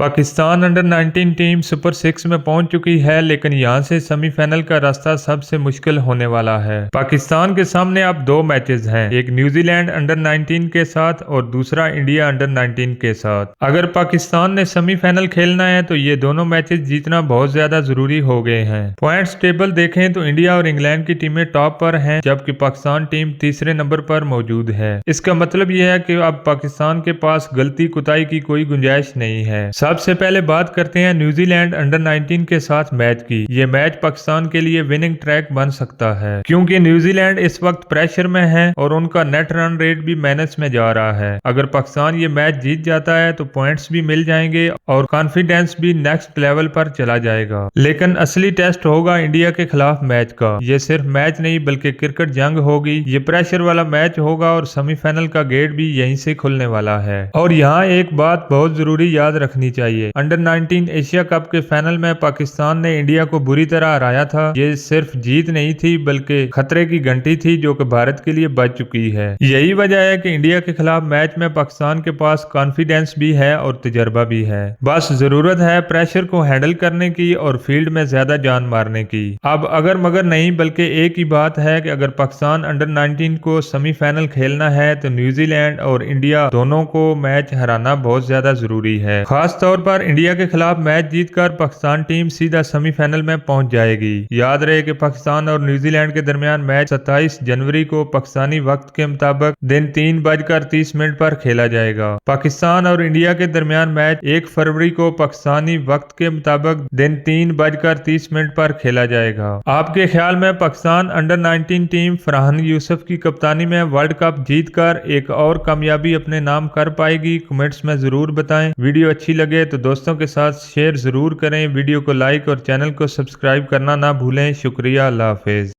Pakistan under 19 team super 6 में पहुंच चुकी है, लेकिन यहां से सेमीफाइनल का रास्ता सबसे मुश्किल होने वाला है। पाकिस्तान के सामने अब दो मैचेस हैं, एक न्यूजीलैंड अंडर 19 के साथ और दूसरा इंडिया अंडर 19 के साथ। अगर पाकिस्तान ने सेमीफाइनल खेलना है तो ये दोनों मैचेस जीतना बहुत ज्यादा जरूरी हो गए हैं। पॉइंट्स टेबल देखें तो इंडिया और इंग्लैंड की टीमें टॉप पर हैं, जबकि पाकिस्तान टीम तीसरे नंबर पर मौजूद है। इसका मतलब यह है कि अब पाकिस्तान के पास गलती कुताई की कोई गुंजाइश नहीं है। सबसे पहले बात करते हैं न्यूजीलैंड अंडर 19 के साथ मैच की। ये मैच पाकिस्तान के लिए विनिंग ट्रैक बन सकता है, क्योंकि न्यूजीलैंड इस वक्त प्रेशर में है और उनका नेट रन रेट भी माइनस में जा रहा है। अगर पाकिस्तान ये मैच जीत जाता है तो पॉइंट्स भी मिल जाएंगे और कॉन्फिडेंस भी नेक्स्ट लेवल पर चला जाएगा। लेकिन असली टेस्ट होगा इंडिया के खिलाफ मैच का। ये सिर्फ मैच नहीं बल्कि क्रिकेट जंग होगी। ये प्रेशर वाला मैच होगा और सेमीफाइनल का गेट भी यहीं से खुलने वाला है। और यहाँ एक बात बहुत जरूरी याद रखनी चाहिए, अंडर 19 एशिया कप के फाइनल में पाकिस्तान ने इंडिया को बुरी तरह हराया था। ये सिर्फ जीत नहीं थी बल्कि खतरे की घंटी थी जो कि भारत के लिए बज चुकी है। यही वजह है कि इंडिया के खिलाफ मैच में पाकिस्तान के पास कॉन्फिडेंस भी है और तजर्बा भी है। बस जरूरत है प्रेशर को हैंडल करने की और फील्ड में ज्यादा जान मारने की। अब अगर मगर नहीं बल्कि एक ही बात है कि अगर पाकिस्तान अंडर 19 को सेमीफाइनल खेलना है तो न्यूजीलैंड और इंडिया दोनों को मैच हराना बहुत ज्यादा जरूरी है। खास तौर पर इंडिया के खिलाफ मैच जीतकर पाकिस्तान टीम सीधा सेमीफाइनल में पहुंच जाएगी। याद रहे कि पाकिस्तान और न्यूजीलैंड के दरमियान मैच 27 जनवरी को पाकिस्तानी वक्त के मुताबिक दिन 3:30 पर खेला जाएगा। पाकिस्तान और इंडिया के दरमियान मैच 1 फरवरी को पाकिस्तानी वक्त के मुताबिक दिन 3:30 पर खेला जाएगा। आपके ख्याल में पाकिस्तान अंडर 19 टीम फरहान यूसुफ की कप्तानी में वर्ल्ड कप जीतकर एक और कामयाबी अपने नाम कर पाएगी? कमेंट्स में जरूर बताएं। वीडियो अच्छी लगे तो दोस्तों के साथ शेयर जरूर करें। वीडियो को लाइक और चैनल को सब्सक्राइब करना ना भूलें। शुक्रिया, अल्लाह हाफिज।